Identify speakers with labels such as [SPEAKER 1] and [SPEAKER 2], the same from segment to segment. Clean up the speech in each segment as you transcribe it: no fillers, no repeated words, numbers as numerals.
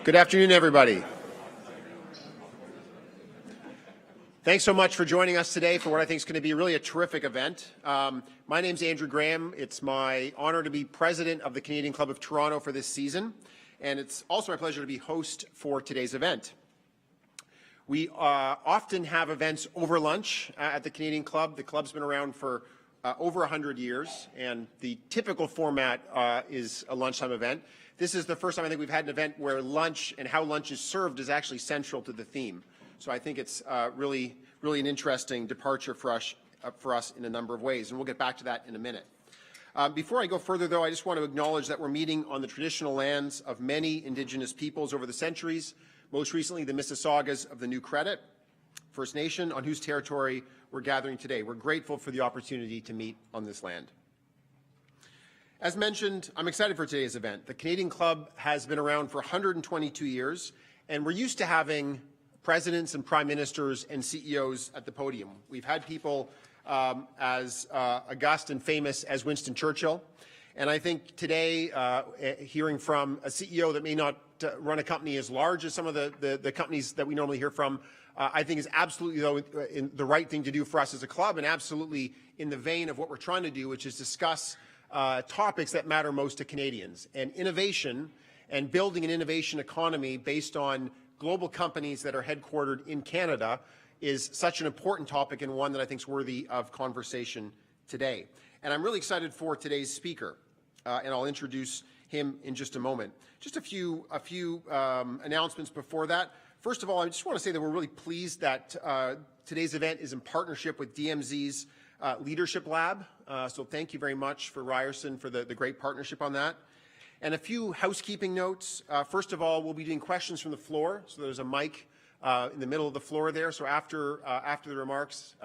[SPEAKER 1] Good afternoon, everybody. Thanks so much for joining us today for what I think is going to be really a terrific event. My name's Andrew Graham. It's my honor to be president of the Canadian Club of Toronto for this season, and it's also my pleasure to be host for today's event. We often have events over lunch at the Canadian Club. The club's been around for over 100 years, and the typical format is a lunchtime event. This is the first time I think we've had an event where lunch and how lunch is served is actually central to the theme. So I think it's really an interesting departure for us in a number of ways, and we'll get back to that in a minute. Before I go further, though, I just want to acknowledge that we're meeting on the traditional lands of many Indigenous peoples over the centuries, most recently the Mississaugas of the New Credit First Nation, on whose territory we're gathering today. We're grateful for the opportunity to meet on this land. As mentioned, I'm excited for today's event. The Canadian Club has been around for 122 years, and we're used to having presidents and prime ministers and CEOs at the podium. We've had people as august and famous as Winston Churchill, and I think today, hearing from a CEO that may not run a company as large as some of the companies that we normally hear from, I think is absolutely, though, the right thing to do for us as a club, and absolutely in the vein of what we're trying to do, which is discuss topics that matter most to Canadians. And innovation and building an innovation economy based on global companies that are headquartered in Canada is such an important topic, and one that I think is worthy of conversation today. And I'm really excited for today's speaker, and I'll introduce him in just a moment. Just a few announcements before that. First of all, I just want to say that we're really pleased that today's event is in partnership with DMZ's Leadership Lab. So thank you very much for Ryerson for the great partnership on that. And a few housekeeping notes. First of all, we'll be doing questions from the floor. So there's a mic in the middle of the floor there. So after the remarks,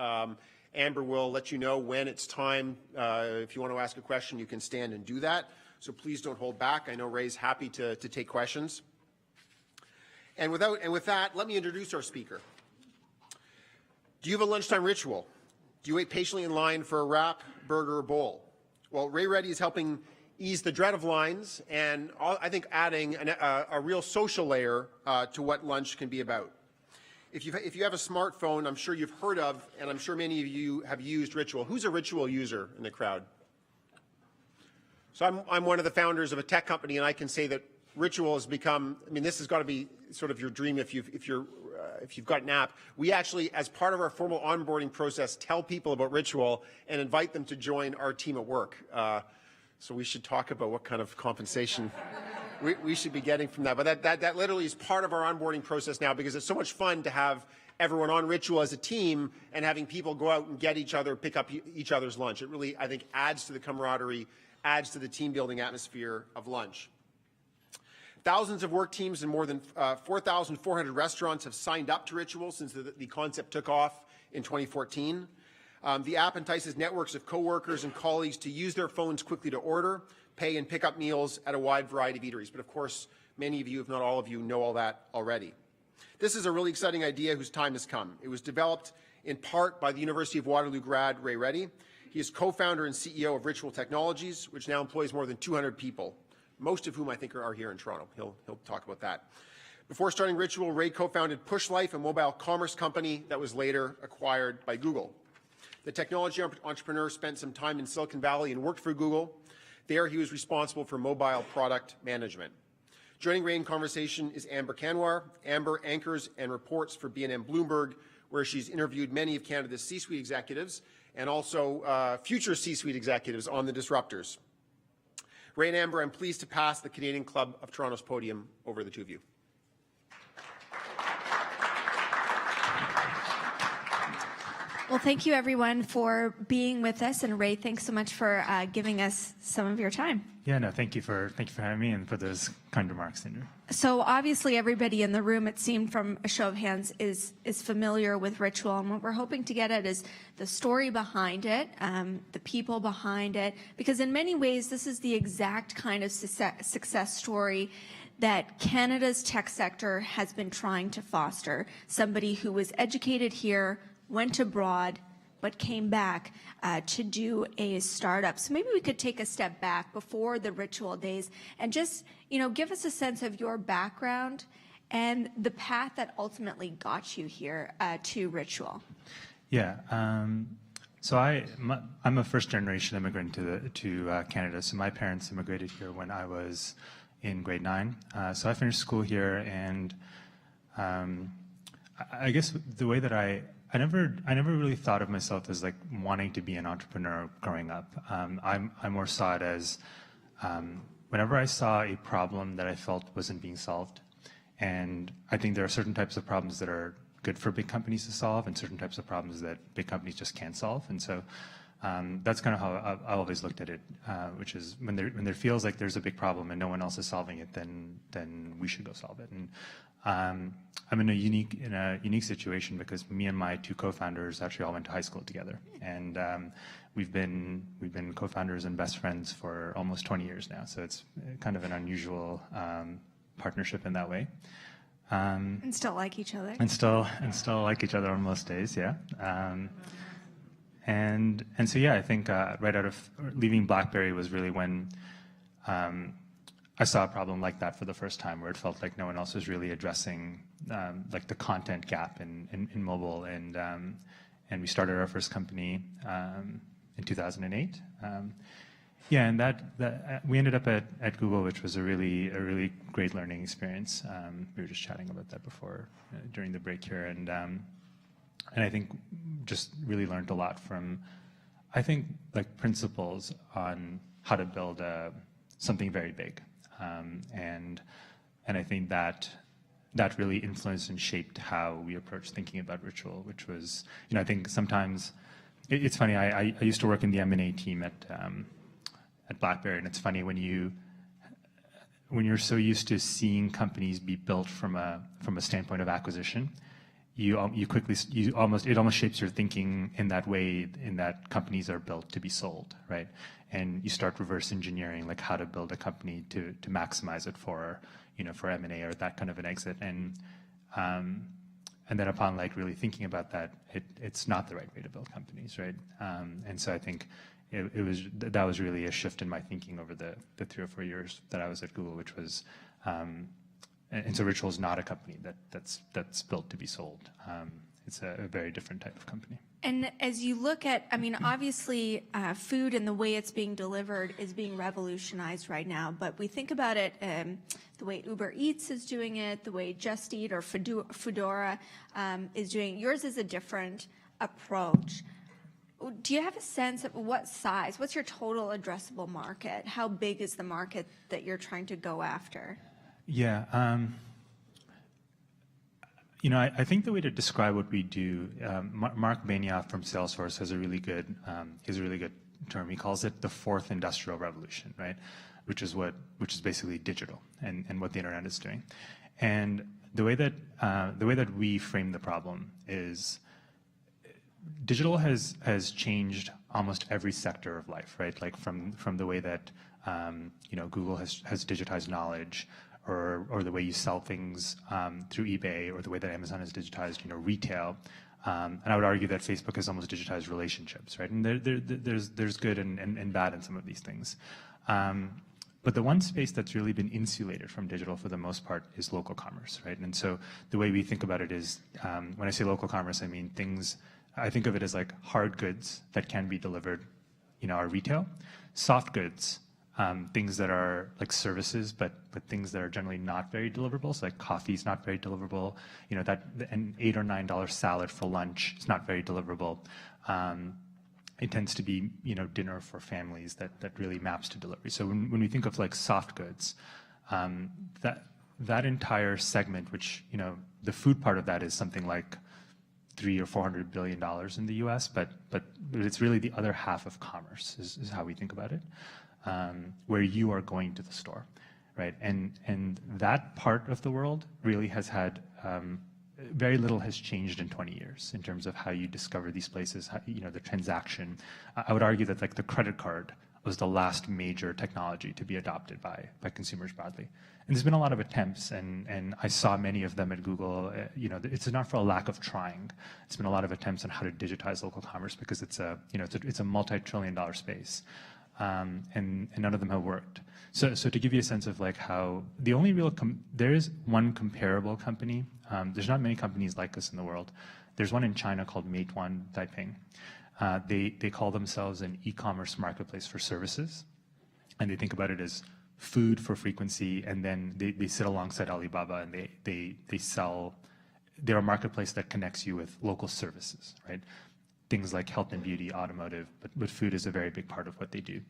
[SPEAKER 1] Amber will let you know when it's time. If you want to ask a question, you can stand and do that. So please don't hold back. I know Ray's happy to take questions. And with that, let me introduce our speaker. Do you have a lunchtime ritual? Do you wait patiently in line for a wrap, burger, or bowl? Well, Ray Reddy is helping ease the dread of lines, and I think adding a real social layer to what lunch can be about. If you have a smartphone, I'm sure you've heard of, and I'm sure many of you have used Ritual. Who's a Ritual user in the crowd? So I'm one of the founders of a tech company, and I can say that Ritual has become, I mean, this has got to be sort of your dream if you've got an app. We actually, as part of our formal onboarding process, tell people about Ritual and invite them to join our team at work. So we should talk about what kind of compensation we should be getting from that. But that literally is part of our onboarding process now, because it's so much fun to have everyone on Ritual as a team and having people go out and get each other, pick up each other's lunch. It really, I think, adds to the camaraderie, adds to the team-building atmosphere of lunch. Thousands of work teams and more than 4,400 restaurants have signed up to Ritual since the concept took off in 2014. The app entices networks of coworkers and colleagues to use their phones quickly to order, pay, and pick up meals at a wide variety of eateries. But of course, many of you, if not all of you, know all that already. This is a really exciting idea whose time has come. It was developed in part by the University of Waterloo grad Ray Reddy. He is co-founder and CEO of Ritual Technologies, which now employs more than 200 people, most of whom I think are here in Toronto. He'll talk about that. Before starting Ritual, Ray co-founded Push Life, a mobile commerce company that was later acquired by Google. The technology entrepreneur spent some time in Silicon Valley and worked for Google. There, he was responsible for mobile product management. Joining Ray in conversation is Amber Kanwar. Amber anchors and reports for BNN Bloomberg, where she's interviewed many of Canada's C-suite executives and also future C-suite executives on the disruptors. Ray and Amber, I'm pleased to pass the Canadian Club of Toronto's podium over to the two of you.
[SPEAKER 2] Well, thank you, everyone, for being with us. And Ray, thanks so much for giving us some of your time.
[SPEAKER 3] Yeah, no, thank you for having me and for those kind remarks, Andrew.
[SPEAKER 2] So obviously, everybody in the room, it seemed from a show of hands, is familiar with Ritual. And what we're hoping to get at is the story behind it, the people behind it, because in many ways, this is the exact kind of success story that Canada's tech sector has been trying to foster. Somebody who was educated here, went abroad, but came back to do a startup. So maybe we could take a step back before the Ritual days and just, give us a sense of your background and the path that ultimately got you here to Ritual.
[SPEAKER 3] Yeah. So I'm a first-generation immigrant to Canada. So my parents immigrated here when I was in grade 9. So I finished school here, and I guess the way that I never really thought of myself as like wanting to be an entrepreneur growing up. I more saw it as whenever I saw a problem that I felt wasn't being solved, and I think there are certain types of problems that are good for big companies to solve, and certain types of problems that big companies just can't solve. And so that's kind of how I always looked at it, which is when there feels like there's a big problem and no one else is solving it, then we should go solve it. And I'm in a unique situation because me and my 2 co-founders actually all went to high school together, and we've been co-founders and best friends for almost 20 years now. So it's kind of an unusual partnership in that way.
[SPEAKER 2] And still like each other.
[SPEAKER 3] And still like each other on most days, yeah. And so yeah, I think right out of leaving BlackBerry was really when I saw a problem like that for the first time, where it felt like no one else was really addressing like the content gap in mobile, and we started our first company in 2008. Yeah, and that we ended up at Google, which was a really great learning experience. We were just chatting about that before during the break here, and I think just really learned a lot from, I think, like principles on how to build something very big, and I think that really influenced and shaped how we approach thinking about Ritual, which was, I think sometimes it's funny. I used to work in the M&A team at BlackBerry, and it's funny when you're so used to seeing companies be built from a standpoint of acquisition, it almost shapes your thinking in that way, in that companies are built to be sold, right? And you start reverse engineering like how to build a company to maximize it for M&A or that kind of an exit, and then upon like really thinking about that, it's not the right way to build companies, right? And so I think that was really a shift in my thinking over the 3 or 4 years that I was at Google, which was, and so Ritual is not a company that's built to be sold. It's a very different type of company.
[SPEAKER 2] And as you look at, obviously, food and the way it's being delivered is being revolutionized right now. But we think about it, the way Uber Eats is doing it, the way Just Eat or Foodora is doing it. Yours is a different approach. Do you have a sense of what size? What's your total addressable market? How big is the market that you're trying to go after?
[SPEAKER 3] Yeah. I think the way to describe what we do, Mark Benioff from Salesforce has a really good term. He calls it the 4th industrial revolution, right? Which is basically digital and what the internet is doing. And the way that we frame the problem is digital has changed almost every sector of life, right? Like from the way that Google has digitized knowledge, or the way you sell things through eBay, or the way that Amazon has digitized retail. And I would argue that Facebook has almost digitized relationships, right? And there's good and bad in some of these things. But the one space that's really been insulated from digital for the most part is local commerce, right? And so the way we think about it is, when I say local commerce, I mean I think of it as like hard goods that can be delivered, are retail. Soft goods, things that are like services, but things that are generally not very deliverable. So like coffee is not very deliverable. That an $8 or $9 salad for lunch is not very deliverable. It tends to be dinner for families that really maps to delivery. So when we think of like soft goods, that entire segment, which the food part of that is something like $300 or $400 billion in the U.S., but it's really the other half of commerce is how we think about it, where you are going to the store, right? And that part of the world really has had very little has changed in 20 years in terms of how you discover these places, the transaction. I would argue that like the credit card was the last major technology to be adopted by consumers broadly. And there's been a lot of attempts, and I saw many of them at Google. It's not for a lack of trying. It's been a lot of attempts on how to digitize local commerce because it's a multi-trillion-dollar space, and none of them have worked. So to give you a sense of like how the only real there is one comparable company. There's not many companies like this in the world. There's one in China called Meituan Taiping. They call themselves an e-commerce marketplace for services, and they think about it as food for frequency, and then they sit alongside Alibaba, and they sell. They're a marketplace that connects you with local services, right? Things like health and beauty, automotive, but food is a very big part of what they do.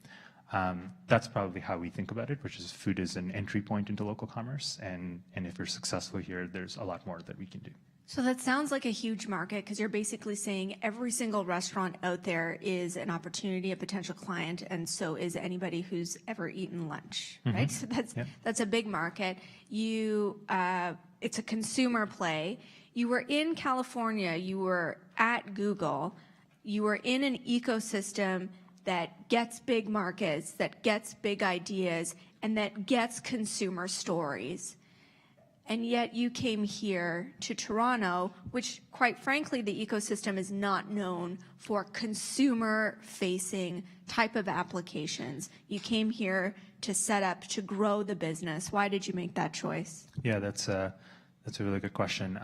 [SPEAKER 3] That's probably how we think about it, which is food is an entry point into local commerce, and if you're successful here, there's a lot more that we can do.
[SPEAKER 2] So that sounds like a huge market because you're basically saying every single restaurant out there is an opportunity, a potential client, and so is anybody who's ever eaten lunch, right? So that's a big market. It's a consumer play. You were in California, you were at Google, you were in an ecosystem that gets big markets, that gets big ideas, and that gets consumer stories. And yet you came here to Toronto, which quite frankly, the ecosystem is not known for consumer-facing type of applications. You came here to set up, to grow the business. Why did you make that choice?
[SPEAKER 3] Yeah, that's a really good question.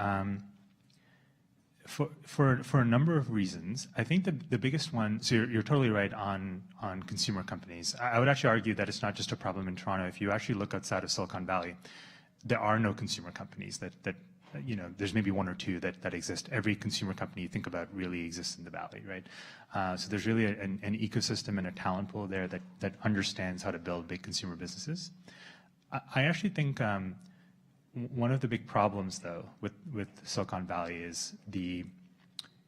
[SPEAKER 3] For a number of reasons, I think the biggest one, so you're totally right on consumer companies. I would actually argue that it's not just a problem in Toronto. If you actually look outside of Silicon Valley, there are no consumer companies that there's maybe one or two that exist. Every consumer company you think about really exists in the Valley, right? So there's really an ecosystem and a talent pool there that understands how to build big consumer businesses. I actually think one of the big problems, though, with Silicon Valley is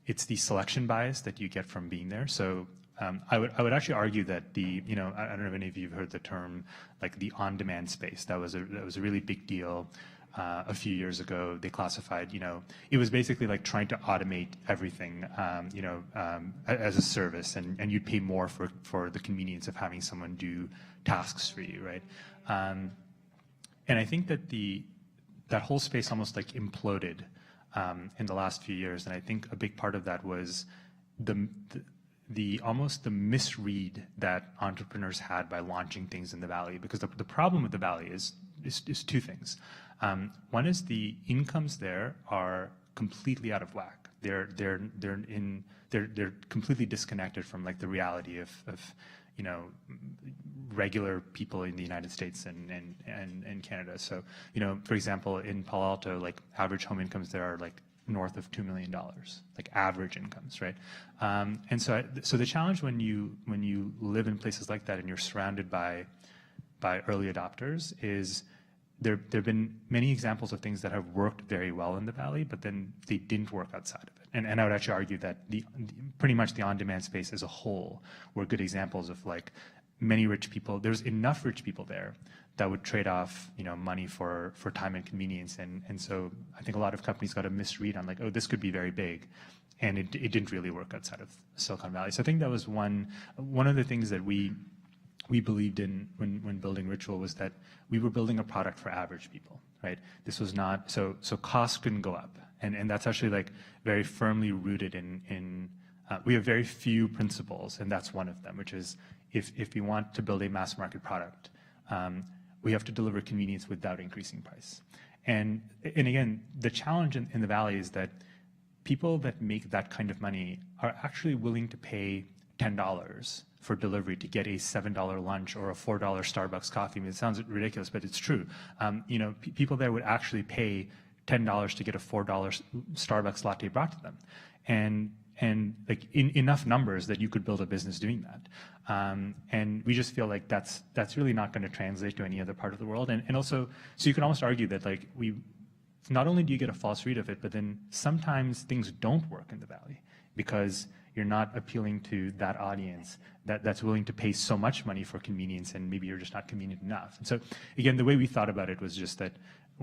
[SPEAKER 3] it's the selection bias that you get from being there. So I would actually argue that I don't know if any of you have heard the term like the on-demand space. That was a really big deal a few years ago. They classified, it was basically like trying to automate everything, as a service, and you'd pay more for the convenience of having someone do tasks for you, right? And I think that that whole space almost like imploded in the last few years, and I think a big part of that was almost the misread that entrepreneurs had by launching things in the Valley, because the problem with the Valley is two things. One is the incomes there are completely out of whack. They're completely disconnected from like the reality of regular people in the United States and Canada. So for example, in Palo Alto, like average home incomes there are like north of $2 million, like average incomes, right? And so the challenge when you live in places like that and you're surrounded by early adopters is there have been many examples of things that have worked very well in the Valley, but then they didn't work outside of it. And I would actually argue that pretty much the on-demand space as a whole were good examples of like many rich people. There's enough rich people there that would trade off, money for time and convenience. And so I think a lot of companies got a misread on like, oh, this could be very big. And it didn't really work outside of Silicon Valley. So I think that was one of the things that we believed in when building Ritual, was that we were building a product for average people, right? This was not, so costs couldn't go up. And that's actually like very firmly rooted in we have very few principles, and that's one of them, which is if we want to build a mass market product, we have to deliver convenience without increasing price. And again, the challenge in the Valley is that people that make that kind of money are actually willing to pay $10 for delivery to get a $7 lunch or a $4 Starbucks coffee. I mean, it sounds ridiculous, but it's true. People there would actually pay $10 to get a $4 Starbucks latte brought to them. And like in enough numbers that you could build a business doing that. And we just feel like that's really not going to translate to any other part of the world. And also, so you can almost argue that like not only do you get a false read of it, but then sometimes things don't work in the Valley because you're not appealing to that audience that's willing to pay so much money for convenience, and maybe you're just not convenient enough. And so again, the way we thought about it was just that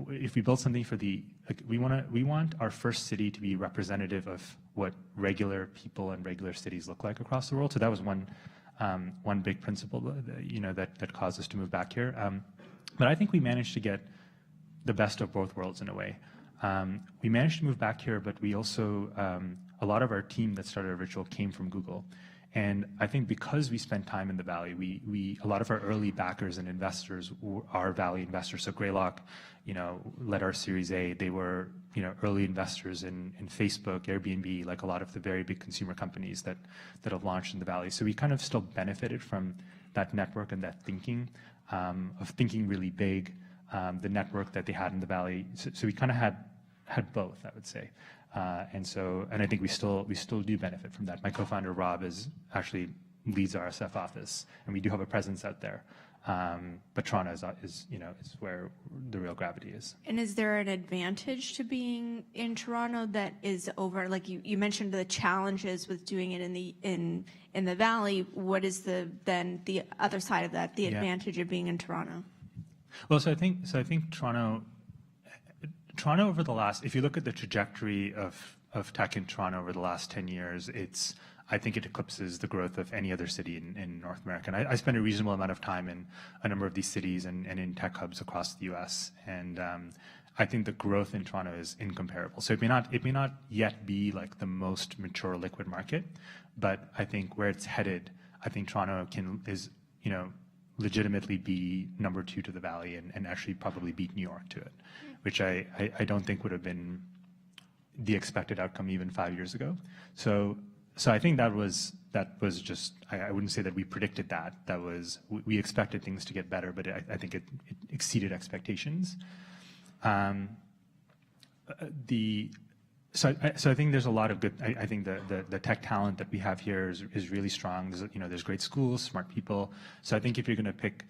[SPEAKER 3] if we build something for we want our first city to be representative of what regular people and regular cities look like across the world. So that was one one big principle that caused us to move back here. But I think we managed to get the best of both worlds in a way. We managed to move back here, but we also, a lot of our team that started Ritual came from Google. And I think because we spent time in the Valley, a lot of our early backers and investors are Valley investors. So Greylock, led our Series A. They were, early investors in Facebook, Airbnb, like a lot of the very big consumer companies that have launched in the Valley. So we kind of still benefited from that network and that thinking, of thinking really big, the network that they had in the Valley. So we kind of had both, I would say. And I think we still do benefit from that. My co-founder Rob actually leads our SF office, and we do have a presence out there. But Toronto is where the real gravity is.
[SPEAKER 2] And is there an advantage to being in Toronto that is over? Like you mentioned the challenges with doing it in the Valley. What is then the other side of that? The advantage of being in Toronto.
[SPEAKER 3] Well, so I think Toronto over the last, if you look at the trajectory of tech in Toronto over the last 10 years, I think it eclipses the growth of any other city in North America. And I spend a reasonable amount of time in a number of these cities and in tech hubs across the U.S. And I think the growth in Toronto is incomparable. So it may not yet be like the most mature liquid market, but I think where it's headed, I think Toronto is legitimately be number 2 to the Valley and actually probably beat New York to it, which I don't think would have been the expected outcome even 5 years ago. So I think that was just, I wouldn't say that we predicted that. We expected things to get better, but I think it exceeded expectations. So I think there's a lot of good. I think the tech talent that we have here is really strong. There's great schools, smart people. So I think if you're going to pick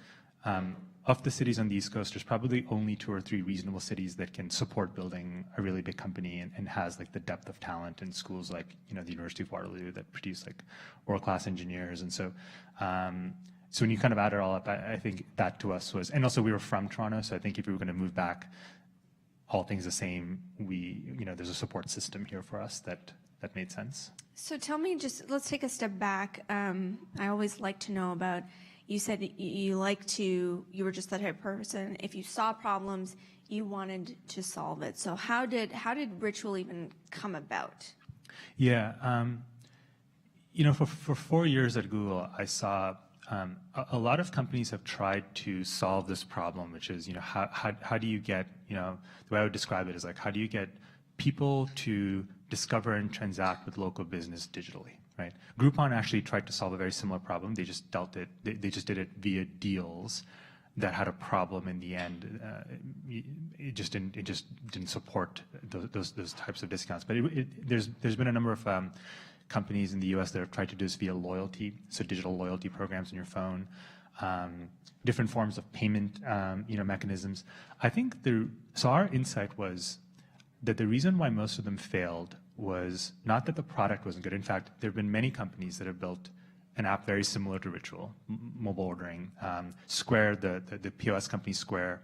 [SPEAKER 3] of the cities on the East Coast, there's probably only 2 or 3 reasonable cities that can support building a really big company and has like the depth of talent, and schools like the University of Waterloo that produce like world-class engineers. And so so when you kind of add it all up, I think that to us was, and also we were from Toronto, so I think if we were going to move back, all things the same, there's a support system here for us that made sense.
[SPEAKER 2] So tell me, let's take a step back. I always like to know about, you said you were just that type of person. If you saw problems, you wanted to solve it. So how did Ritual even come about?
[SPEAKER 3] Yeah, for 4 years at Google, I saw a lot of companies have tried to solve this problem, which is, how do you get, the way I would describe it is like, how do you get people to discover and transact with local business digitally, right? Groupon actually tried to solve a very similar problem. They just they just did it via deals that had a problem in the end. It just didn't support those types of discounts. But there's been a number of companies in the U.S. that have tried to do this via loyalty, so digital loyalty programs on your phone, different forms of payment, mechanisms. I think so our insight was that the reason why most of them failed was not that the product wasn't good. In fact, there have been many companies that have built an app very similar to Ritual, mobile ordering. Square, the POS company Square,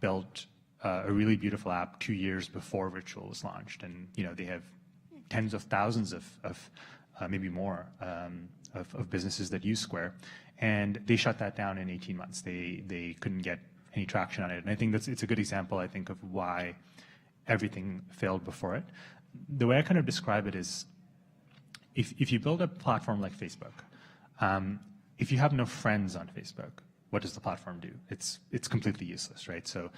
[SPEAKER 3] built a really beautiful app 2 years before Ritual was launched, and they have tens of thousands of maybe more of businesses that use Square, and they shut that down in 18 months. They couldn't get any traction on it, and I think it's a good example, I think, of why everything failed before it. The way I kind of describe it is, if you build a platform like Facebook, if you have no friends on Facebook, what does the platform do? It's completely useless, right? So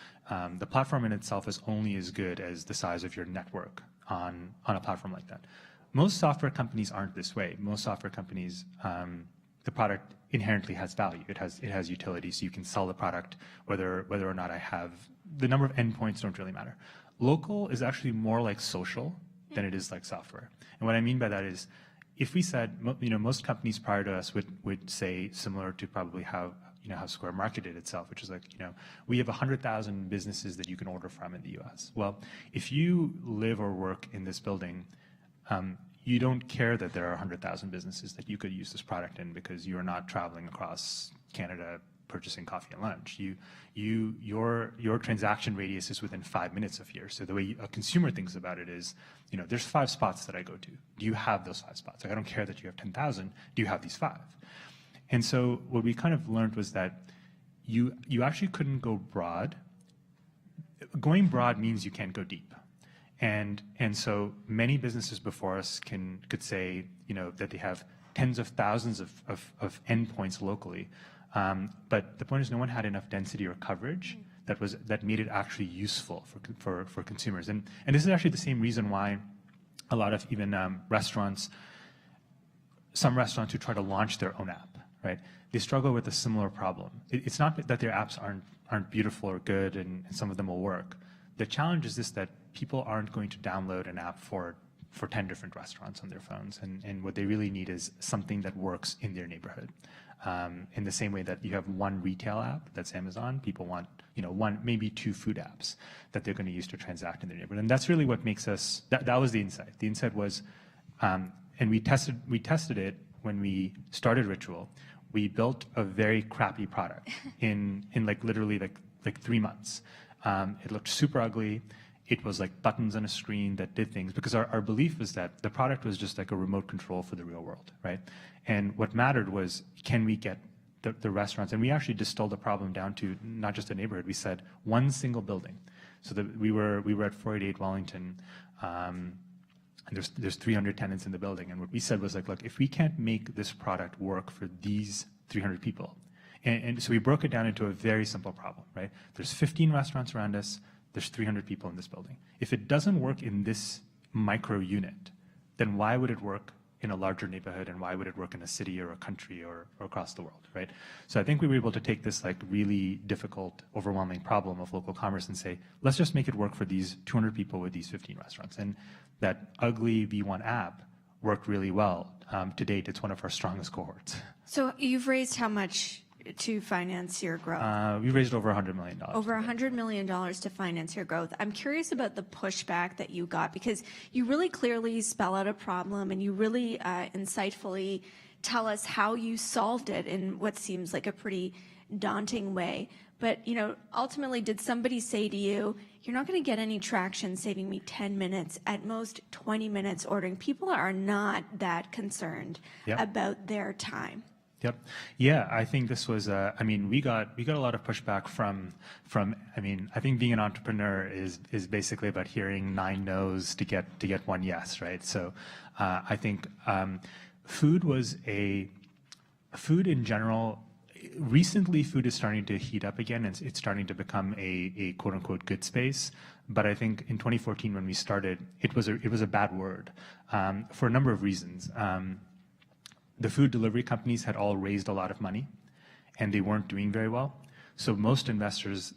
[SPEAKER 3] the platform in itself is only as good as the size of your network on a platform like that. Most software companies aren't this way. Most software companies, the product inherently has value. It has utility, so you can sell the product whether or not I have the number of endpoints don't really matter. Local is actually more like social than it is like software. And what I mean by that is, if we said, most companies prior to us would say similar to probably how Square marketed itself, which is like, we have 100,000 businesses that you can order from in the U.S. Well, if you live or work in this building, you don't care that there are 100,000 businesses that you could use this product in because you're not traveling across Canada purchasing coffee and lunch. Your transaction radius is within 5 minutes of here. So the way a consumer thinks about it is, there's 5 spots that I go to. Do you have those 5 spots? Like, I don't care that you have 10,000. Do you have these 5? And so what we kind of learned was that you actually couldn't go broad. Going broad means you can't go deep. And so many businesses before us could say, that they have tens of thousands of endpoints locally. But the point is no one had enough density or coverage that made it actually useful for consumers. And this is actually the same reason why a lot of even some restaurants who try to launch their own app, right? They struggle with a similar problem. It's not that their apps aren't beautiful or good and some of them will work. The challenge is this, that people aren't going to download an app for 10 different restaurants on their phones. And what they really need is something that works in their neighborhood. In the same way that you have one retail app, that's Amazon, people want, one, maybe 2 food apps that they're going to use to transact in their neighborhood. And that's really what makes us, that was the insight. The insight was, and we tested it when we started Ritual. We built a very crappy product in like literally like 3 months. It looked super ugly. It was like buttons on a screen that did things, because our belief was that the product was just like a remote control for the real world, right? And what mattered was, can we get the restaurants? And we actually distilled the problem down to not just a neighborhood. We said one single building. So that we were at 488 Wellington, and there's 300 tenants in the building. And what we said was like, look, if we can't make this product work for these 300 people, and so we broke it down into a very simple problem, right? There's 15 restaurants around us. There's 300 people in this building. If it doesn't work in this micro unit, then why would it work in a larger neighborhood, and why would it work in a city or a country or across the world, right? So I think we were able to take this like really difficult, overwhelming problem of local commerce and say, let's just make it work for these 200 people with these 15 restaurants. And that ugly V1 app worked really well. To date, it's one of our strongest cohorts.
[SPEAKER 2] So you've raised how much to finance your growth?
[SPEAKER 3] We raised over $100 million.
[SPEAKER 2] Over $100 million to finance your growth. I'm curious about the pushback that you got, because you really clearly spell out a problem and you really insightfully tell us how you solved it in what seems like a pretty daunting way. But, ultimately, did somebody say to you, you're not going to get any traction saving me 10 minutes, at most 20 minutes ordering? People are not that concerned about their time.
[SPEAKER 3] Yep. Yeah, I think this was, we got a lot of pushback from, I think being an entrepreneur is basically about hearing 9 no's to get 1 yes, right? So I think food in general, recently food is starting to heat up again, and it's starting to become a quote unquote good space. But I think in 2014 when we started, it was a bad word for a number of reasons. The food delivery companies had all raised a lot of money, and they weren't doing very well. So most investors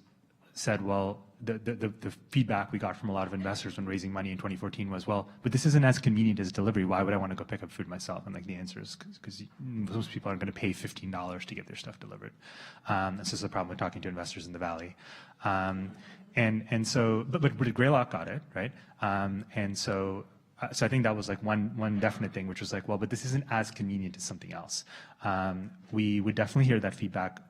[SPEAKER 3] said, well, the feedback we got from a lot of investors when raising money in 2014 was, well, but this isn't as convenient as delivery. Why would I want to go pick up food myself? And like the answer is because most people aren't going to pay $15 to get their stuff delivered. This is the problem with talking to investors in the Valley. And so, but Greylock got it, right? So I think that was like one definite thing, which was like, well, but this isn't as convenient as something else. We would definitely hear that feedback.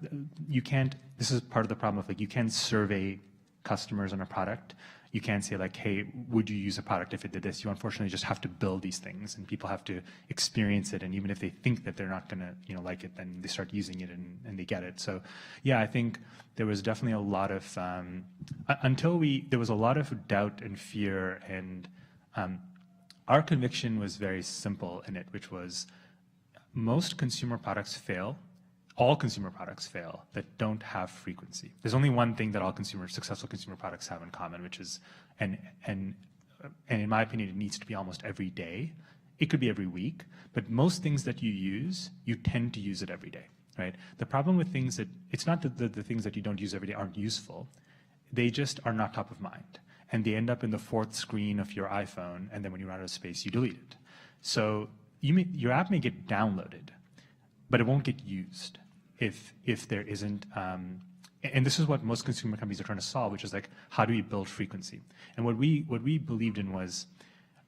[SPEAKER 3] This is part of the problem of like, you can survey customers on a product. You can't say like, hey, would you use a product if it did this? You unfortunately just have to build these things, and people have to experience it. And even if they think that they're not gonna, like it, then they start using it and they get it. So yeah, I think there was definitely a lot of, there was a lot of doubt and fear, and our conviction was very simple in it, which was most consumer products fail. All consumer products fail that don't have frequency. There's only one thing that all successful consumer products have in common, which is, and in my opinion, it needs to be almost every day. It could be every week, but most things that you use, you tend to use it every day, right? The problem with things that, it's not that the things that you don't use every day aren't useful. They just are not top of mind. And they end up in the 4th screen of your iPhone, and then when you run out of space, you delete it. So your app may get downloaded, but it won't get used if there isn't, and this is what most consumer companies are trying to solve, which is like, how do we build frequency? And what we believed in was,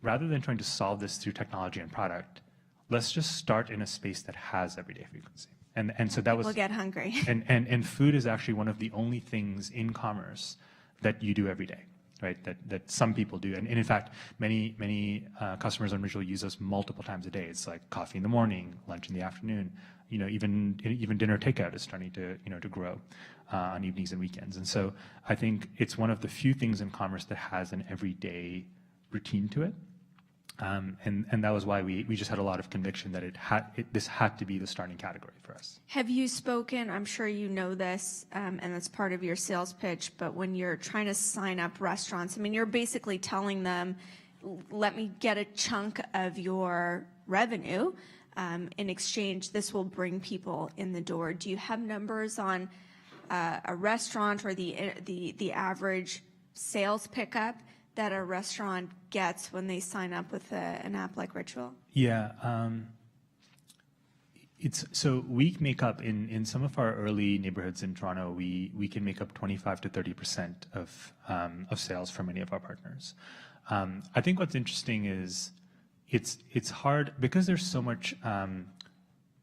[SPEAKER 3] rather than trying to solve this through technology and product, let's just start in a space that has everyday frequency. And so that was,
[SPEAKER 2] We'll get hungry.
[SPEAKER 3] and food is actually one of the only things in commerce that you do every day, right? That some people do. And in fact, many customers on Ritual use us multiple times a day. It's like coffee in the morning, lunch in the afternoon, even dinner takeout is starting to, to grow on evenings and weekends. And so I think it's one of the few things in commerce that has an everyday routine to it. And that was why we just had a lot of conviction that this had to be the starting category for us.
[SPEAKER 2] Have you spoken, I'm sure you know this, and that's part of your sales pitch, but when you're trying to sign up restaurants, I mean, you're basically telling them, let me get a chunk of your revenue. In exchange, this will bring people in the door. Do you have numbers on a restaurant or the average sales pickup that a restaurant gets when they sign up with an app like Ritual?
[SPEAKER 3] Yeah, so we make up in some of our early neighborhoods in Toronto. We can make up 25 to 30% of sales for many of our partners. I think what's interesting is it's hard because there's so much.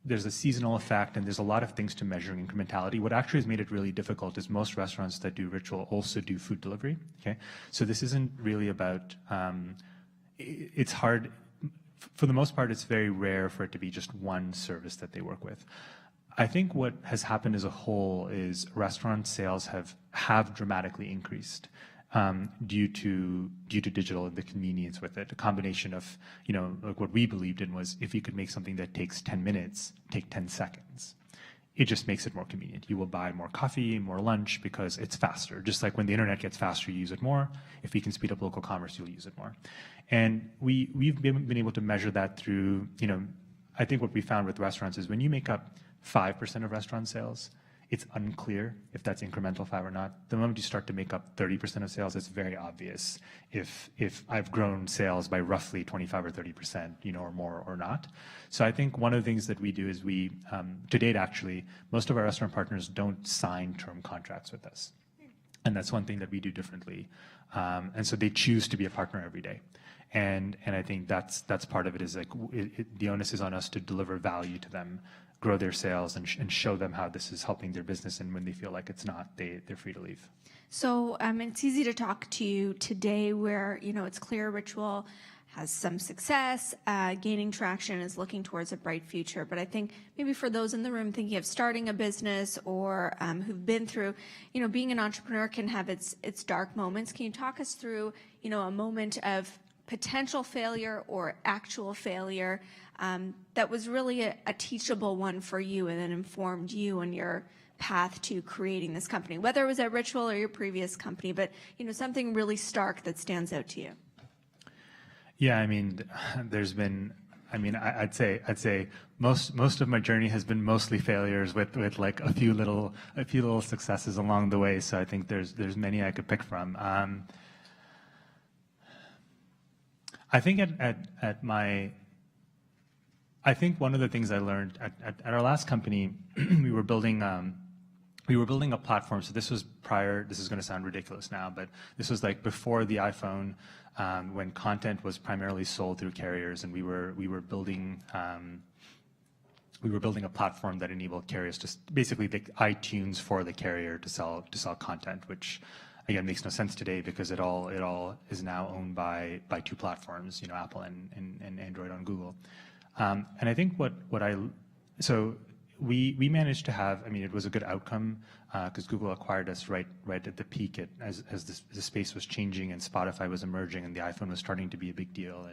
[SPEAKER 3] There's a seasonal effect, and there's a lot of things to measuring incrementality. What actually has made it really difficult is most restaurants that do Ritual also do food delivery. Okay, so this isn't really about. It's hard. For the most part, it's very rare for it to be just one service that they work with. I think what has happened as a whole is restaurant sales have dramatically increased. Due to digital and the convenience with it, a combination of, like what we believed in was if you could make something that takes 10 minutes, take 10 seconds. It just makes it more convenient. You will buy more coffee, more lunch because it's faster. Just like when the internet gets faster, you use it more. If we can speed up local commerce, you'll use it more. And we've been able to measure that through, I think what we found with restaurants is when you make up 5% of restaurant sales, it's unclear if that's incremental 5 or not. The moment you start to make up 30% of sales, it's very obvious if I've grown sales by roughly 25 or 30%, or more or not. So I think one of the things that we do is to date actually, most of our restaurant partners don't sign term contracts with us. And that's one thing that we do differently. And so they choose to be a partner every day. And I think that's part of it is like the onus is on us to deliver value to them, grow their sales, and show them how this is helping their business. And when they feel like it's not, they're free to leave.
[SPEAKER 2] So it's easy to talk to you today where, it's clear Ritual has some success, gaining traction, is looking towards a bright future. But I think maybe for those in the room thinking of starting a business or who've been through, being an entrepreneur can have its dark moments. Can you talk us through, a moment of potential failure or actual failure that was really a teachable one for you and then informed you on your path to creating this company, whether it was at Ritual or your previous company, but something really stark that stands out to you?
[SPEAKER 3] Yeah, I mean, I'd say most of my journey has been mostly failures with like a few little successes along the way. So I think there's many I could pick from. I think I think one of the things I learned at our last company, we were building a platform. So this was prior. This is going to sound ridiculous now, but this was like before the iPhone, when content was primarily sold through carriers, and we were building a platform that enabled carriers to basically the iTunes for the carrier to sell content, which again makes no sense today because it all is now owned by two platforms, Apple and Android on Google. And I think we managed to have, it was a good outcome because Google acquired us right at the peak as the space was changing and Spotify was emerging and the iPhone was starting to be a big deal.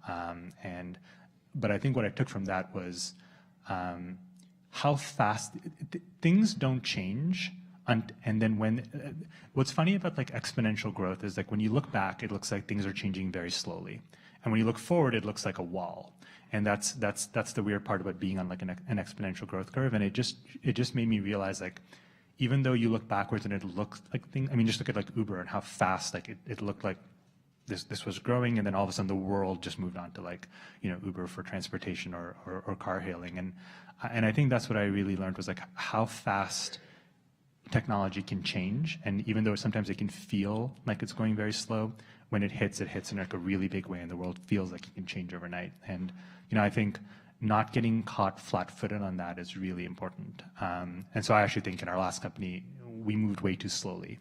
[SPEAKER 3] But I think what I took from that was how fast things don't change. And then what's funny about like exponential growth is like when you look back, it looks like things are changing very slowly. And when you look forward, it looks like a wall. And that's the weird part about being on like an exponential growth curve. And it just made me realize like, even though you look backwards and it looks like things, just look at like Uber and how fast like it looked like this was growing, and then all of a sudden the world just moved on to like, Uber for transportation or car hailing. And I think that's what I really learned was like how fast technology can change. And even though sometimes it can feel like it's going very slow, when it hits in like a really big way and the world feels like it can change overnight. And, I think not getting caught flat-footed on that is really important. And so I actually think in our last company, we moved way too slowly.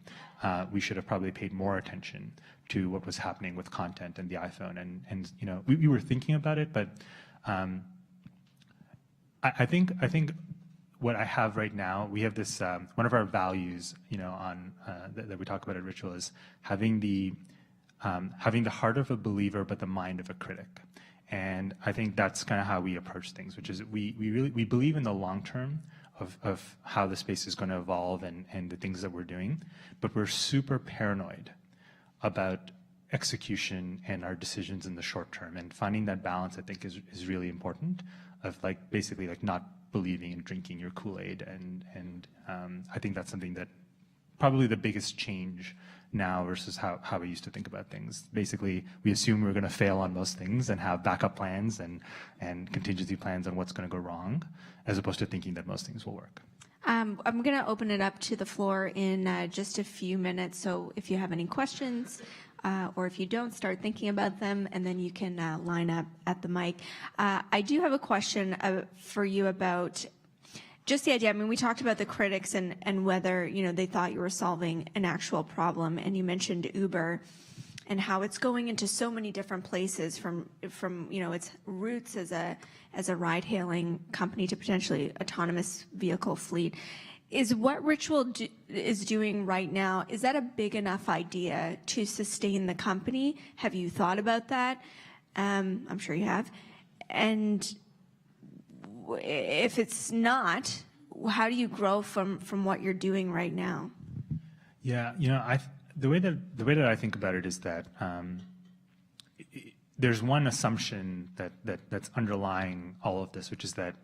[SPEAKER 3] We should have probably paid more attention to what was happening with content and the iPhone. And you know, we were thinking about it, but I think what I have right now, we have this, one of our values, you know, that we talk about at Ritual is having the heart of a believer, but the mind of a critic. And I think that's kind of how we approach things, which is we believe in the long term of how the space is going to evolve and the things that we're doing, but we're super paranoid about execution and our decisions in the short term. And finding that balance, I think, is really important, of like basically like not believing in drinking your Kool-Aid. And I think that's something that probably the biggest change now versus how we used to think about things. Basically, we assume we're going to fail on most things and have backup plans and contingency plans on what's going to go wrong, as opposed to thinking that most things will work.
[SPEAKER 2] I'm going to open it up to the floor in just a few minutes. So if you have any questions, or if you don't, start thinking about them, and then you can line up at the mic. I do have a question for you about just the idea. I mean, we talked about the critics and whether, you know, they thought you were solving an actual problem. And you mentioned Uber and how it's going into so many different places from you know, its roots as a ride-hailing company to potentially autonomous vehicle fleet. Is what Ritual is doing right now, is that a big enough idea to sustain the company? Have you thought about that? I'm sure you have. And if it's not, how do you grow from what you're doing right now?
[SPEAKER 3] Yeah, you know, the way that I think about it is that there's one assumption that's underlying all of this, which is that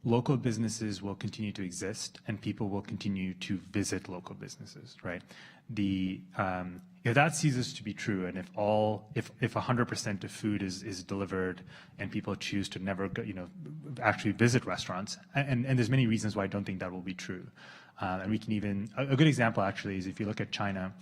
[SPEAKER 3] local businesses will continue to exist and people will continue to visit local businesses, right? If that ceases to be true, and if 100% of food is delivered and people choose to never go, you know, actually visit restaurants, and there's many reasons why I don't think that will be true. And we can even, a good example actually is if you look at China,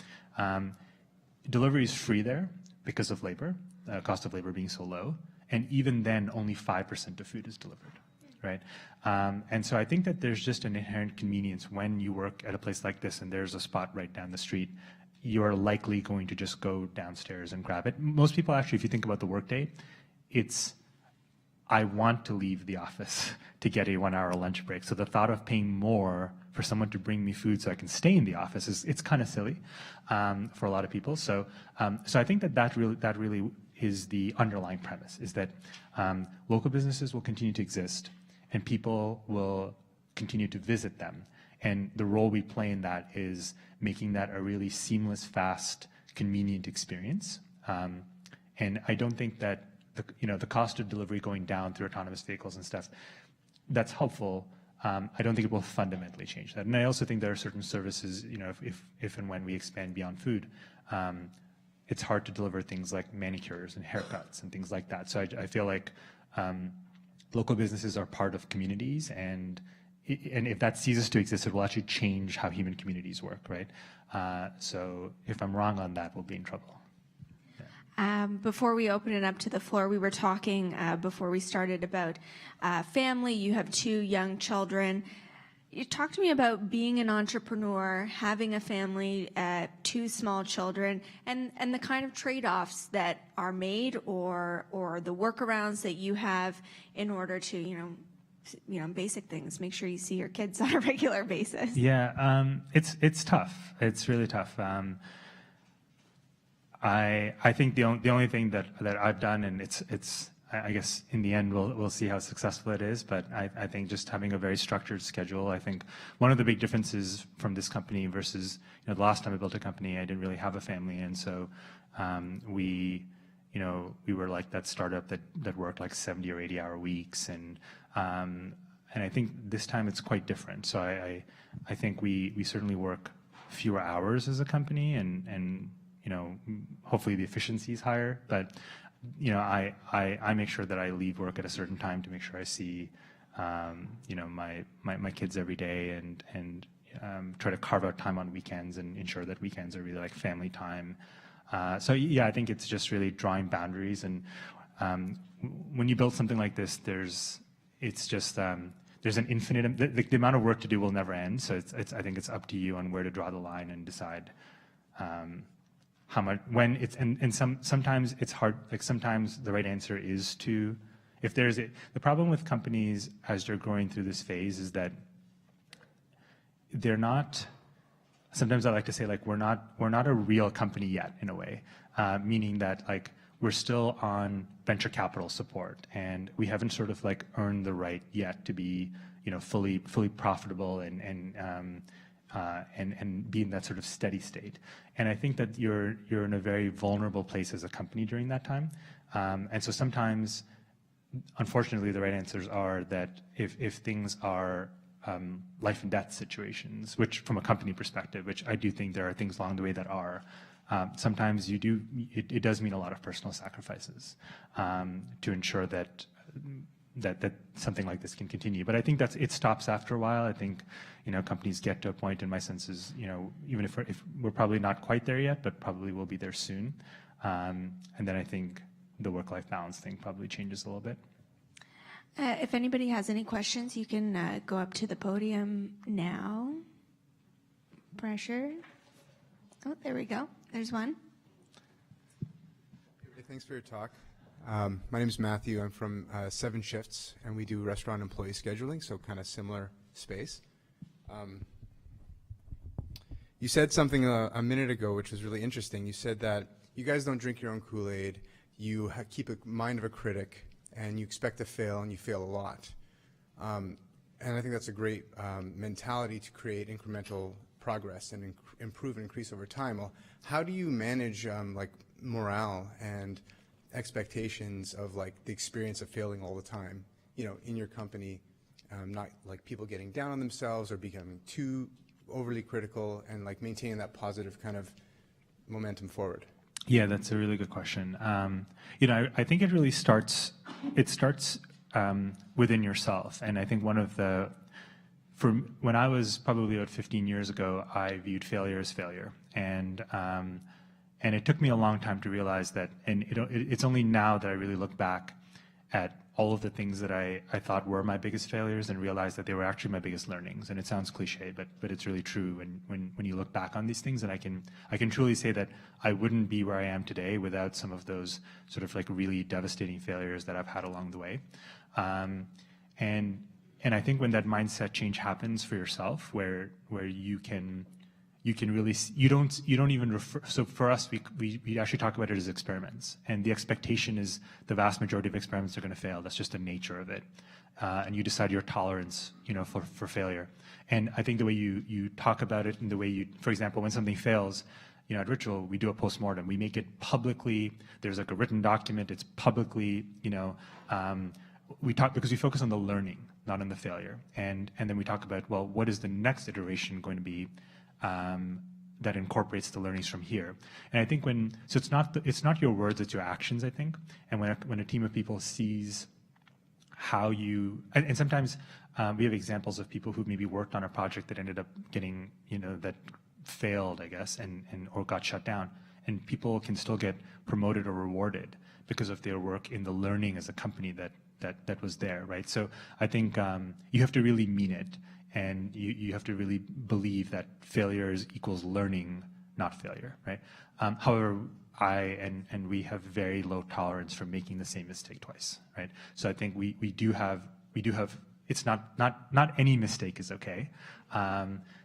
[SPEAKER 3] delivery is free there because of labor, cost of labor being so low, and even then only 5% of food is delivered. Right, and so I think that there's just an inherent convenience when you work at a place like this and there's a spot right down the street. You're likely going to just go downstairs and grab it. Most people actually, if you think about the workday, it's I want to leave the office to get a 1 hour lunch break. So the thought of paying more for someone to bring me food so I can stay in the office it's kind of silly for a lot of people. So I think that really is the underlying premise, is that local businesses will continue to exist and people will continue to visit them. And the role we play in that is making that a really seamless, fast, convenient experience. And I don't think that the cost of delivery going down through autonomous vehicles and stuff, that's helpful. I don't think it will fundamentally change that. And I also think there are certain services, you know, if and when we expand beyond food, it's hard to deliver things like manicures and haircuts and things like that. So I feel like local businesses are part of communities, and if that ceases to exist, it will actually change how human communities work, right? So if I'm wrong on that, we'll be in trouble. Yeah.
[SPEAKER 2] Before we open it up to the floor, we were talking before we started about family. You have 2 young children. You talked to me about being an entrepreneur, having a family, 2 small children, and the kind of trade-offs that are made or the workarounds that you have in order to, you know, basic things. Make sure you see your kids on a regular basis.
[SPEAKER 3] Yeah, it's tough. It's really tough. I think the only thing that I've done, and it's I guess in the end we'll see how successful it is, but I think just having a very structured schedule. I think one of the big differences from this company versus, you know, the last time I built a company, I didn't really have a family, and so we were like that startup that worked like 70 or 80-hour weeks, and I think this time it's quite different. So I think we certainly work fewer hours as a company, and you know, hopefully the efficiency is higher, but you know, I make sure that I leave work at a certain time to make sure I see, you know, my kids every day, and try to carve out time on weekends and ensure that weekends are really like family time. So yeah, I think it's just really drawing boundaries. And when you build something like this, there's it's just there's an infinite the amount of work to do will never end. So it's I think it's up to you on where to draw the line and decide how much when it's and sometimes it's hard. Like sometimes the right answer is to if there's the problem with companies as they're going through this phase is that they're not. Sometimes I like to say like we're not a real company yet in a way, meaning that like we're still on venture capital support and we haven't sort of like earned the right yet to be fully profitable and be in that sort of steady state. And I think that you're in a very vulnerable place as a company during that time, and so sometimes, unfortunately, the right answers are that if things are life and death situations, which from a company perspective, which I do think there are things along the way that are, sometimes it does mean a lot of personal sacrifices to ensure that something like this can continue. But I think it stops after a while. I think, companies get to a point, and my sense is, even if we're probably not quite there yet, but probably will be there soon. And then I think the work-life balance thing probably changes a little bit.
[SPEAKER 2] If anybody has any questions, you can go up to the podium now. Pressure. Oh, there we go. There's one.
[SPEAKER 4] Hey, thanks for your talk. My name is Matthew. I'm from 7 Shifts, and we do restaurant employee scheduling, so kind of similar space. You said something a minute ago which was really interesting. You said that you guys don't drink your own Kool-Aid. You keep a mind of a critic, and you expect to fail, and you fail a lot. And I think that's a great mentality to create incremental progress and improve and increase over time. Well, how do you manage like morale and expectations of like the experience of failing all the time, in your company, not like people getting down on themselves or becoming too overly critical, and like maintaining that positive kind of momentum forward?
[SPEAKER 3] Yeah, that's a really good question. I think it really starts within yourself. And I think when I was probably about 15 years ago, I viewed failure as failure. And it took me a long time to realize that, and it's only now that I really look back at all of the things that I thought were my biggest failures and realized that they were actually my biggest learnings. And it sounds cliche, but it's really true when you look back on these things. And I can truly say that I wouldn't be where I am today without some of those sort of like really devastating failures that I've had along the way. And I think when that mindset change happens for yourself, where you can really, you don't even refer. So for us, we actually talk about it as experiments, and the expectation is the vast majority of experiments are going to fail. That's just the nature of it, and you decide your tolerance, for failure. And I think the way you talk about it, and the way for example, when something fails, at Ritual, we do a postmortem. We make it publicly. There's like a written document. It's publicly, we talk because we focus on the learning, not on the failure. And then we talk about, well, what is the next iteration going to be that incorporates the learnings from here? And I think it's not your words, it's your actions, I think. And when a team of people sees how you, and sometimes we have examples of people who maybe worked on a project that ended up getting, that failed, I guess, or got shut down. And people can still get promoted or rewarded because of their work in the learning as a company that was there, right? So I think you have to really mean it, and you have to really believe that failure equals learning, not failure, right? However, we have very low tolerance for making the same mistake twice, right? So I think we do have. It's not any mistake is okay.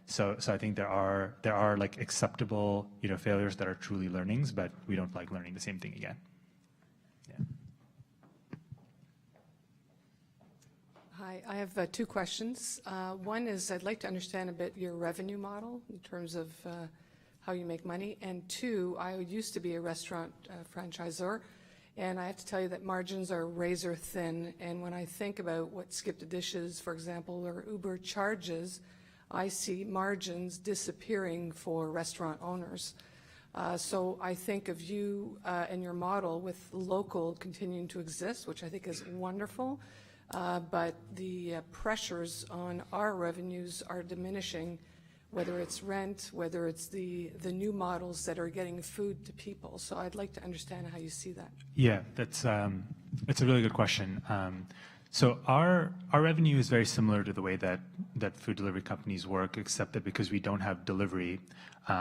[SPEAKER 3] So I think there are like acceptable failures that are truly learnings, but we don't like learning the same thing again. Yeah.
[SPEAKER 5] Hi, I have 2 questions. One is I'd like to understand a bit your revenue model in terms of how you make money. And 2, I used to be a restaurant franchisor, and I have to tell you that margins are razor thin. And when I think about what Skip the Dishes, for example, or Uber charges, I see margins disappearing for restaurant owners. So I think of you and your model with local continuing to exist, which I think is wonderful. But the pressures on our revenues are diminishing, whether it's rent, whether it's the new models that are getting food to people. So I'd like to understand how you see that.
[SPEAKER 3] Yeah, that's a really good question. So our revenue is very similar to the way that food delivery companies work, except that because we don't have delivery,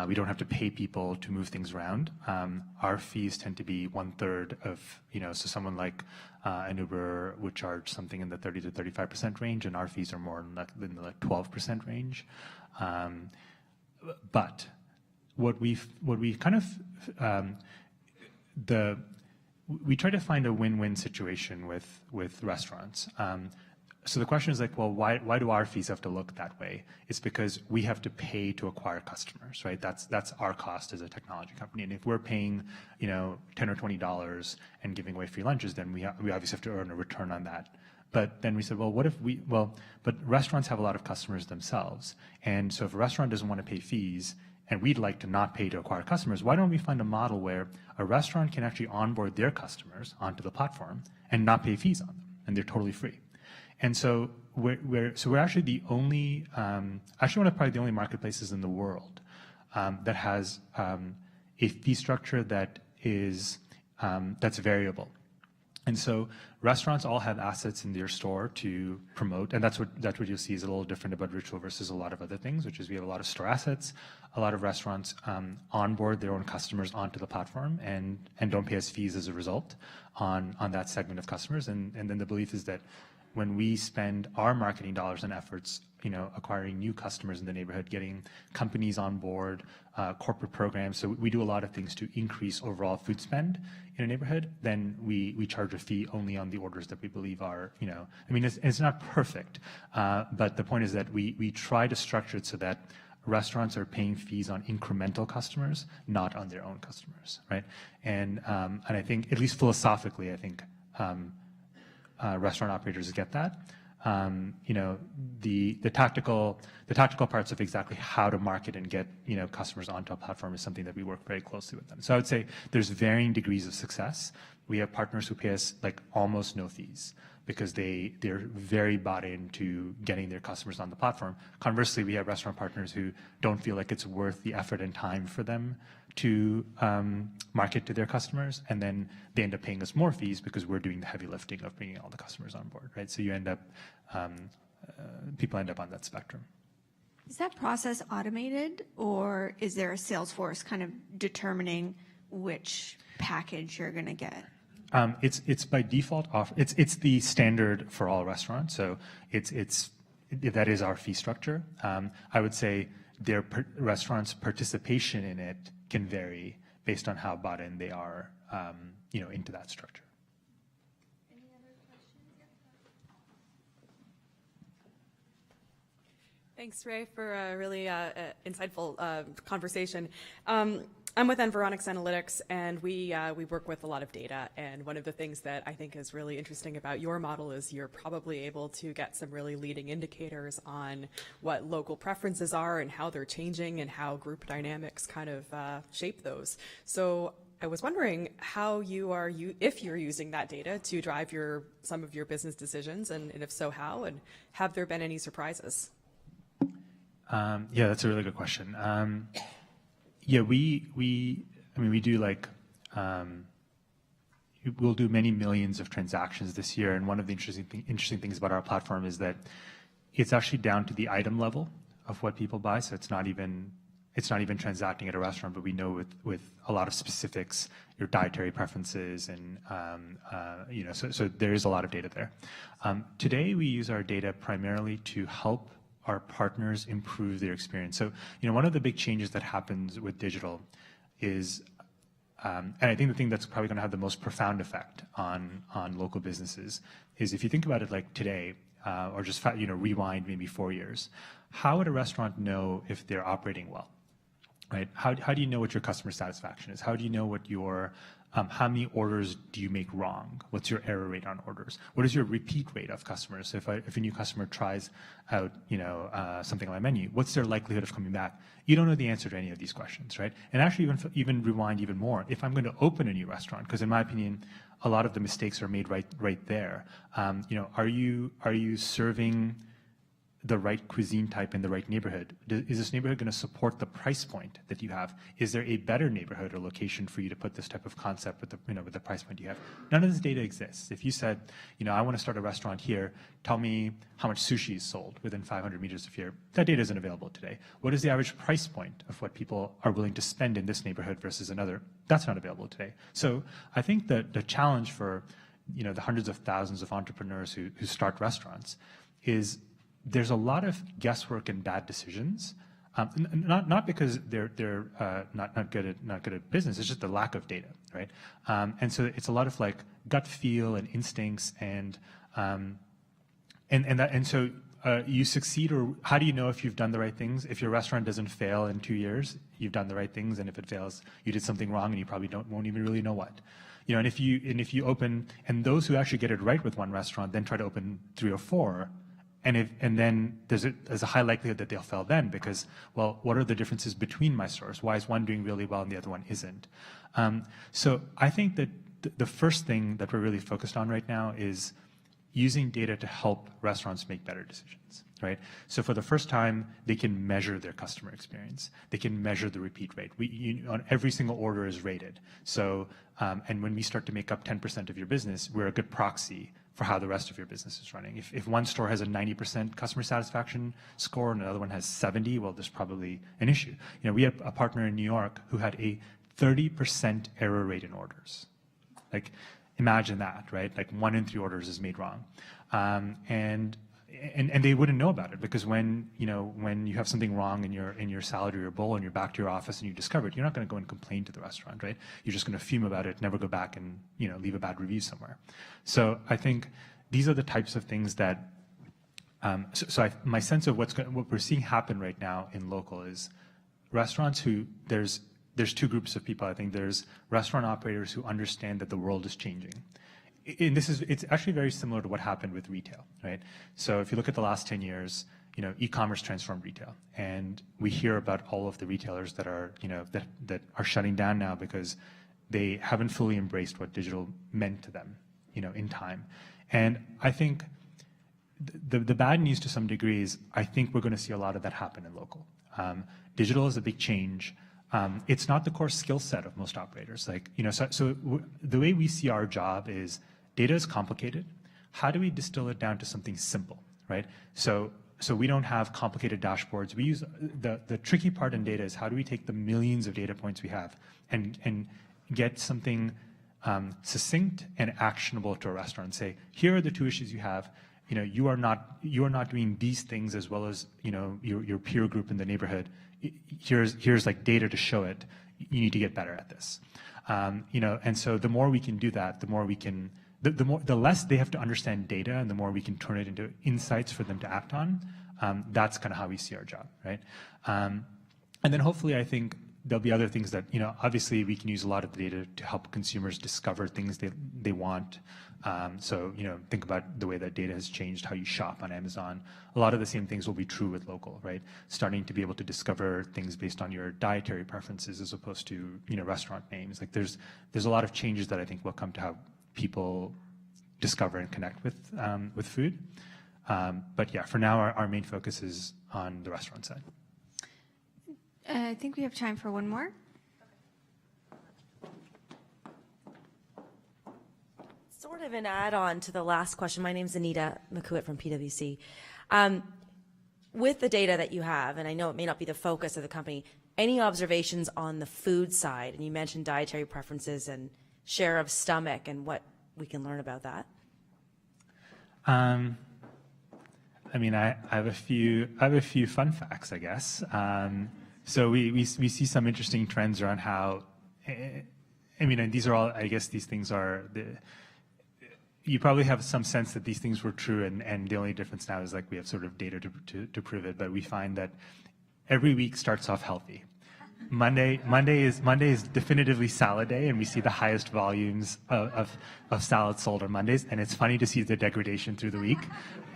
[SPEAKER 3] we don't have to pay people to move things around. Our fees tend to be 1/3 of, so someone like an Uber would charge something in the 30 to 35% range, and our fees are more in the 12% range. But what we kind of we try to find a win-win situation with restaurants. So the question is like, well, why do our fees have to look that way? It's because we have to pay to acquire customers, right? That's our cost as a technology company. And if we're paying, $10 or $20 and giving away free lunches, then we obviously have to earn a return on that. But then we said, well, but restaurants have a lot of customers themselves. And so if a restaurant doesn't want to pay fees, and we'd like to not pay to acquire customers, why don't we find a model where a restaurant can actually onboard their customers onto the platform and not pay fees on them, and they're totally free. And so we're actually the only, one of probably the only marketplaces in the world that has a fee structure that is that's variable. And so restaurants all have assets in their store to promote, and that's what you'll see is a little different about Ritual versus a lot of other things, which is we have a lot of store assets. A lot of restaurants onboard their own customers onto the platform and don't pay us fees as a result on that segment of customers. And then the belief is that when we spend our marketing dollars and efforts, acquiring new customers in the neighborhood, getting companies on board, corporate programs. So we do a lot of things to increase overall food spend in a neighborhood. Then we charge a fee only on the orders that we believe are, it's not perfect. But the point is that we try to structure it so that restaurants are paying fees on incremental customers, not on their own customers, right? And I think, at least philosophically, restaurant operators get that. The tactical parts of exactly how to market and get customers onto a platform is something that we work very closely with them. So I would say there's varying degrees of success. We have partners who pay us like almost no fees because they're very bought into getting their customers on the platform. Conversely, we have restaurant partners who don't feel like it's worth the effort and time for them to market to their customers, and then they end up paying us more fees because we're doing the heavy lifting of bringing all the customers on board, right? So you end up, people end up on that spectrum.
[SPEAKER 2] Is that process automated, or is there a sales force kind of determining which package you're going to get?
[SPEAKER 3] It's by default off. It's the standard for all restaurants. So that is our fee structure. I would say their restaurants' participation in it can vary based on how bought in they are, into that structure.
[SPEAKER 2] Any other questions?
[SPEAKER 6] Thanks, Ray, for a really insightful conversation. I'm with Environics Analytics, and we work with a lot of data. And one of the things that I think is really interesting about your model is you're probably able to get some really leading indicators on what local preferences are and how they're changing and how group dynamics kind of shape those. So I was wondering how if you're using that data to drive some of your business decisions, and if so, how, and have there been any surprises?
[SPEAKER 3] Yeah, that's a really good question. Yeah, we do we'll do many millions of transactions this year, and one of the interesting things about our platform is that it's actually down to the item level of what people buy. So it's not even transacting at a restaurant, but we know with a lot of specifics, your dietary preferences, and so there is a lot of data there. Today, we use our data primarily to help our partners improve their experience. So, one of the big changes that happens with digital is, and I think the thing that's probably going to have the most profound effect on local businesses is if you think about it like today, or just rewind maybe 4 years, how would a restaurant know if they're operating well, right? How do you know what your customer satisfaction is? How do you know what your how many orders do you make wrong? What's your error rate on orders? What is your repeat rate of customers? So if a new customer tries out, something on my menu, what's their likelihood of coming back? You don't know the answer to any of these questions, right? And actually, even rewind even more. If I'm going to open a new restaurant, because in my opinion, a lot of the mistakes are made right there. Are you serving the right cuisine type in the right neighborhood? Is this neighborhood going to support the price point that you have? Is there a better neighborhood or location for you to put this type of concept with the price point you have? None of this data exists. If you said, I want to start a restaurant here, tell me how much sushi is sold within 500 meters of here. That data isn't available today. What is the average price point of what people are willing to spend in this neighborhood versus another? That's not available today. So I think that the challenge for the hundreds of thousands of entrepreneurs who start restaurants is there's a lot of guesswork and bad decisions, not because they're not good at business. It's just the lack of data, right? And so it's a lot of like gut feel and instincts, and so you succeed, or how do you know if you've done the right things? If your restaurant doesn't fail in 2 years, you've done the right things, and if it fails, you did something wrong, and you probably won't even really know what. And if you open, and those who actually get it right with one restaurant then try to open 3 or 4. And then there's a high likelihood that they'll fail then because, well, what are the differences between my stores? Why is one doing really well and the other one isn't? So I think that the first thing that we're really focused on right now is using data to help restaurants make better decisions, right? So for the first time, they can measure their customer experience. They can measure the repeat rate. On every single order is rated. So, and when we start to make up 10% of your business, we're a good proxy for how the rest of your business is running. If one store has a 90% customer satisfaction score and another one has 70, well, there's probably an issue. We have a partner in New York who had a 30% error rate in orders. Like, imagine that, right? Like 1 in 3 orders is made wrong. And they wouldn't know about it because when you have something wrong in your salad or your bowl and you're back to your office and you discover it, you're not going to go and complain to the restaurant, right? You're just going to fume about it, never go back and leave a bad review somewhere. So I think these are the types of things that. My sense of what we're seeing happen right now in local is restaurants who there's 2 groups of people. I think there's restaurant operators who understand that the world is changing. And it's actually very similar to what happened with retail, right? So if you look at the last 10 years, e-commerce transformed retail, and we hear about all of the retailers that are, that are shutting down now because they haven't fully embraced what digital meant to them, in time. And I think the bad news to some degree is I think we're going to see a lot of that happen in local. Digital is a big change. It's not the core skill set of most operators. So the way we see our job is data is complicated. How do we distill it down to something simple, right? So we don't have complicated dashboards. We use the tricky part in data is how do we take the millions of data points we have and get something succinct and actionable to a restaurant and say, here are the 2 issues you have. You are not doing these things as well as your peer group in the neighborhood. Here's like data to show it. You need to get better at this. And so the more we can do that, the more we can. The less they have to understand data, and the more we can turn it into insights for them to act on. That's kind of how we see our job, right? And then hopefully, I think there'll be other things that obviously we can use a lot of the data to help consumers discover things they want. So think about the way that data has changed how you shop on Amazon. A lot of the same things will be true with local, right? Starting to be able to discover things based on your dietary preferences as opposed to restaurant names. Like there's a lot of changes that I think will come to how people discover and connect with food. But yeah, for now, our main focus is on the restaurant side.
[SPEAKER 2] I think we have time for one more.
[SPEAKER 7] Sort of an add-on to the last question. My name's Anita McCuitt from PwC. With the data that you have, and I know it may not be the focus of the company, any observations on the food side? And you mentioned dietary preferences and share of stomach and what we can learn about that.
[SPEAKER 3] I have a few fun facts, I guess. So we see some interesting trends around how. And these are all. I guess these things are. You probably have some sense that these things were true, and the only difference now is like we have sort of data to prove it. But we find that every week starts off healthy. Monday is definitively salad day, and we see the highest volumes of salads sold on Mondays. And it's funny to see the degradation through the week.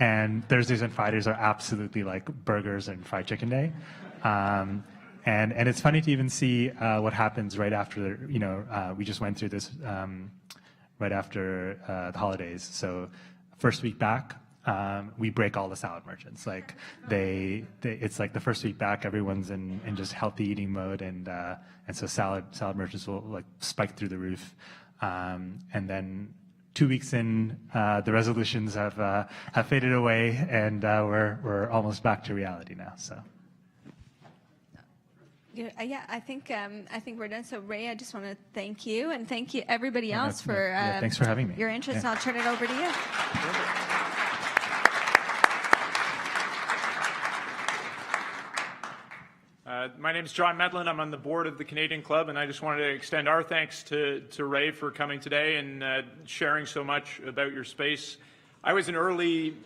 [SPEAKER 3] And Thursdays and Fridays are absolutely like burgers and fried chicken day. And it's funny to even see what happens right after. We just went through this right after the holidays. So first week back, we break all the salad merchants. Like it's like the first week back, everyone's in just healthy eating mode, and so salad merchants will like spike through the roof, and then 2 weeks in, the resolutions have faded away, and we're almost back to reality now. So.
[SPEAKER 2] Yeah, I think we're done. So Ray, I just want to thank you, and thank you everybody else for
[SPEAKER 3] thanks for having me.
[SPEAKER 2] your interest.
[SPEAKER 3] Yeah.
[SPEAKER 2] And I'll turn it over to you.
[SPEAKER 8] My name is John Medlin. I'm on the board of the Canadian Club, and I just wanted to extend our thanks to Ray for coming today and sharing so much about your space. I was an early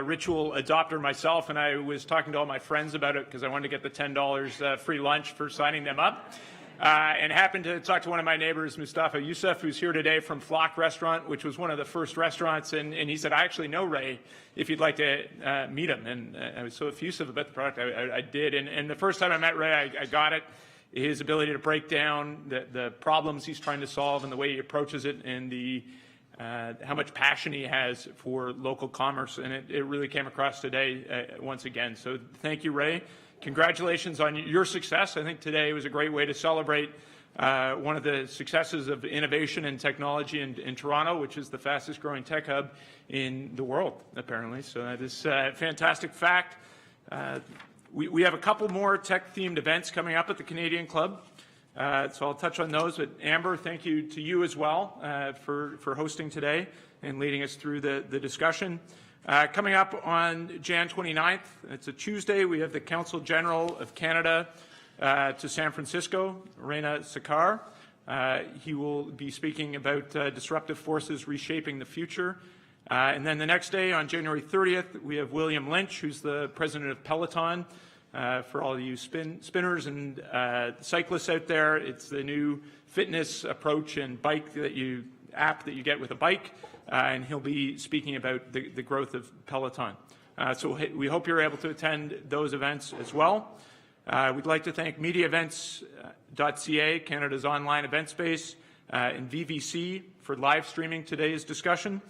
[SPEAKER 8] ritual adopter myself, and I was talking to all my friends about it because I wanted to get the $10 free lunch for signing them up. And happened to talk to one of my neighbors, Mustafa Youssef, who's here today from Flock Restaurant, which was one of the first restaurants. And he said, I actually know Ray, if you'd like to meet him. And I was so effusive about the product, I did. And the first time I met Ray, I got it. His ability to break down the problems he's trying to solve and the way he approaches it, and how much passion he has for local commerce. And it really came across today once again. So thank you, Ray. Congratulations on your success. I think today was a great way to celebrate one of the successes of innovation and technology in Toronto, which is the fastest growing tech hub in the world, apparently. So that is a fantastic fact. We have a couple more tech-themed events coming up at the Canadian Club. So I'll touch on those. But Amber, thank you to you as well for hosting today and leading us through the discussion. Coming up on Jan 29th, it's a Tuesday, we have the Council General of Canada to San Francisco, Reina Sakar. He will be speaking about disruptive forces reshaping the future. And then the next day, on January 30th, we have William Lynch, who's the president of Peloton. For all of you spinners and cyclists out there, it's the new fitness approach and app that you get with a bike. And he'll be speaking about the growth of Peloton. So we hope you're able to attend those events as well. We'd like to thank MediaEvents.ca, Canada's online event space, and VVC for live streaming today's discussion.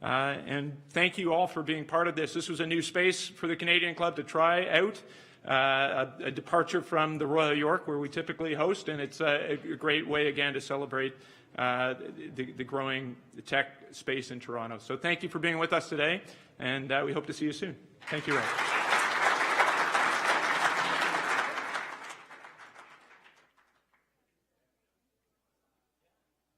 [SPEAKER 8] And thank you all for being part of this. This was a new space for the Canadian Club to try out, a departure from the Royal York, where we typically host, and it's a great way, again, to celebrate the growing tech space in Toronto. So thank you for being with us today, and we hope to see you soon. Thank you, Ray.